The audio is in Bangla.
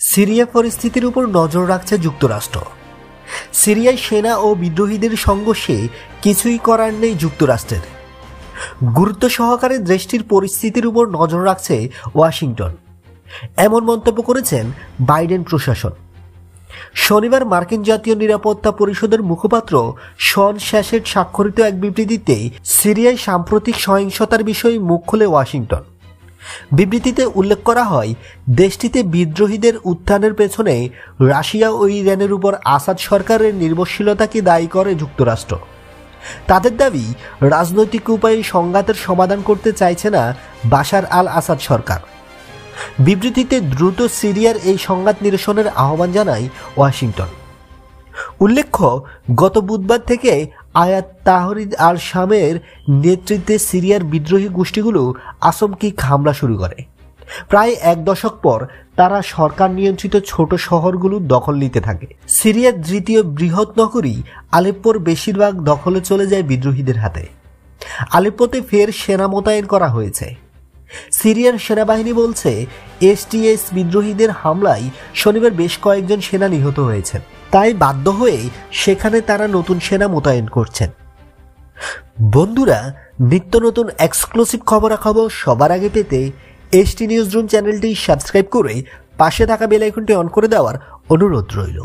সিরিয়া পরিস্থিতির উপর নজর রাখছে যুক্তরাষ্ট্র। সিরিয়ায় সেনা ও বিদ্রোহীদের সংঘর্ষে কিছুই করার নেই যুক্তরাষ্ট্রের। গুরুত্ব সহকারে দেশটির পরিস্থিতির উপর নজর রাখছে ওয়াশিংটন, এমন মন্তব্য করেছেন বাইডেন প্রশাসন। শনিবার মার্কিন জাতীয় নিরাপত্তা পরিষদের মুখপাত্র শন শ্যাশেট স্বাক্ষরিত এক বিবৃতিতে সিরিয়ায় সাম্প্রতিক সহিংসতার বিষয়ে মুখ খুলে ওয়াশিংটন। বিবৃতিতে উল্লেখ করা হয়, দেশটিতে বিদ্রোহীদের উত্থানের পেছনে রাশিয়া ও ইরানের উপর আসাদ সরকারের নির্ভরশীলতাকে দায়ী করে যুক্তরাষ্ট্র। তাদের দাবি, রাজনৈতিক উপায়ে সংঘাতের সমাধান করতে চাইছে না বাশার আল আসাদ সরকার। বিবৃতিতে দ্রুত সিরিয়ার এই সংঘাত নিরসনের আহ্বান জানায় ওয়াশিংটন। উল্লেখ্য, গত বুধবার থেকে আয়াত তাহরির আল শামের নেতৃত্বে সিরিয়ার বিদ্রোহী গোষ্ঠীগুলো আচমকিক হামলা শুরু করে। প্রায় এক দশক পর তারা সরকার নিয়ন্ত্রিত ছোট শহরগুলো দখল নিতে থাকে। সিরিয়ার দ্বিতীয় বৃহৎ নগরী আলেপ্পোর বেশিরভাগ দখলে চলে যায় বিদ্রোহীদের হাতে। আলেপ্পোতে ফের সেনা মোতায়েন করা হয়েছে। সিরিয়ার সেনাবাহিনী বলছে, এসটিএস বিদ্রোহীদের হামলায় শনিবার বেশ কয়েকজন সেনা নিহত হয়েছেন, তাই বাধ্য হয়ে সেখানে তারা নতুন সেনা মোতায়েন করছেন। বন্ধুরা, নিত্য নতুন এক্সক্লুসিভ খবরাখবর সবার আগে পেতে এসটি নিউজ রুম চ্যানেলটি সাবস্ক্রাইব করে পাশে থাকা বেল আইকনটি অন করে দেওয়ার অনুরোধ রইল।